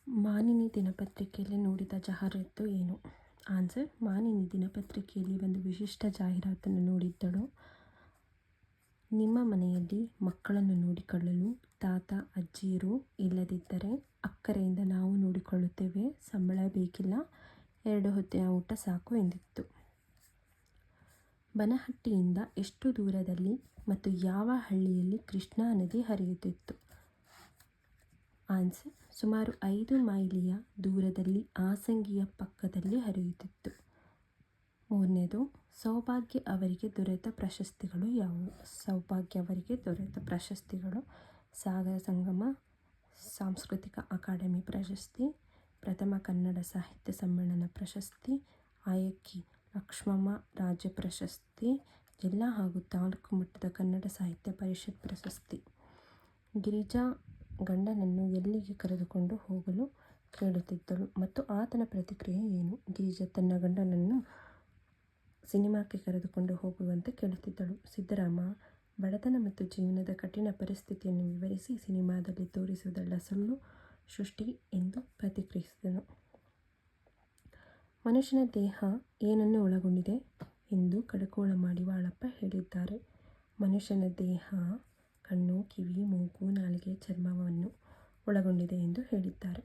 ಮಾನಿನಿ ದಿನಪತ್ರಿಕೆಯಲ್ಲಿ ನೋಡಿದ ಜಾಹೀರಾತು ಏನು? ಆನ್ಸರ್: ಮಾನಿನಿ ದಿನಪತ್ರಿಕೆಯಲ್ಲಿ ಒಂದು ವಿಶಿಷ್ಟ ಜಾಹೀರಾತನ್ನು ನೋಡಿದ್ದಳು. ನಿಮ್ಮ ಮನೆಯಲ್ಲಿ ಮಕ್ಕಳನ್ನು ನೋಡಿಕೊಳ್ಳಲು ತಾತ ಅಜ್ಜಿಯರು ಇಲ್ಲದಿದ್ದರೆ ಅಕ್ಕರೆಯಿಂದ ನಾವು ನೋಡಿಕೊಳ್ಳುತ್ತೇವೆ. ಸಂಬಳ ಬೇಕಿಲ್ಲ, 2 ಹೊತ್ತಿನ ಊಟ ಸಾಕು ಎಂದಿತ್ತು. ಬನಹಟ್ಟಿಯಿಂದ ಎಷ್ಟು ದೂರದಲ್ಲಿ ಮತ್ತು ಯಾವ ಹಳ್ಳಿಯಲ್ಲಿ ಕೃಷ್ಣಾ ನದಿ ಹರಿಯುತ್ತಿತ್ತು? ಆನ್ಸರ್: ಸುಮಾರು 5 ಮೈಲಿಯ ದೂರದಲ್ಲಿ ಆಸಂಗಿಯ ಪಕ್ಕದಲ್ಲಿ ಹರಿಯುತ್ತಿತ್ತು. 3ನೇದು, ಸೌಭಾಗ್ಯ ಅವರಿಗೆ ದೊರೆತ ಪ್ರಶಸ್ತಿಗಳು ಯಾವುವು? ಸೌಭಾಗ್ಯ ಅವರಿಗೆ ದೊರೆತ ಪ್ರಶಸ್ತಿಗಳು: ಸಾಗರ ಸಂಗಮ ಸಾಂಸ್ಕೃತಿಕ ಅಕಾಡೆಮಿ ಪ್ರಶಸ್ತಿ, ಪ್ರಥಮ ಕನ್ನಡ ಸಾಹಿತ್ಯ ಸಮ್ಮೇಳನ ಪ್ರಶಸ್ತಿ, ಆಯಕ್ಕಿ ಲಕ್ಷ್ಮಮ್ಮ ರಾಜ್ಯ ಪ್ರಶಸ್ತಿ, ಜಿಲ್ಲಾ ಹಾಗೂ ತಾಲೂಕು ಮಟ್ಟದ ಕನ್ನಡ ಸಾಹಿತ್ಯ ಪರಿಷತ್ ಪ್ರಶಸ್ತಿ. ಗಿರಿಜಾ ಗಂಡನನ್ನು ಎಲ್ಲಿಗೆ ಕರೆದುಕೊಂಡು ಹೋಗಲು ಕೇಳುತ್ತಿದ್ದಳು ಮತ್ತು ಆತನ ಪ್ರತಿಕ್ರಿಯೆ ಏನು? ಗಿರಿಜಾ ತನ್ನ ಗಂಡನನ್ನು ಸಿನಿಮಾಕ್ಕೆ ಕರೆದುಕೊಂಡು ಹೋಗುವಂತೆ ಕೇಳುತ್ತಿದ್ದಳು. ಸಿದ್ದರಾಮ ಬಡತನ ಮತ್ತು ಜೀವನದ ಕಠಿಣ ಪರಿಸ್ಥಿತಿಯನ್ನು ವಿವರಿಸಿ ಸಿನಿಮಾದಲ್ಲಿ ತೋರಿಸುವುದೆಲ್ಲ ಸುಳ್ಳು ಸೃಷ್ಟಿ ಎಂದು ಪ್ರತಿಕ್ರಿಯಿಸಿದನು. ಮನುಷ್ಯನ ದೇಹ ಏನನ್ನು ಒಳಗೊಂಡಿದೆ ಎಂದು ಕಡಕೋಳ ಮಡಿವಾಳಪ್ಪ ಹೇಳಿದ್ದಾರೆ? ಮನುಷ್ಯನ ದೇಹ ಕಣ್ಣು, ಕಿವಿ, ಮೂಗು, ನಾಲಿಗೆ, ಚರ್ಮವನ್ನು ಒಳಗೊಂಡಿದೆ ಎಂದು ಹೇಳಿದ್ದಾರೆ.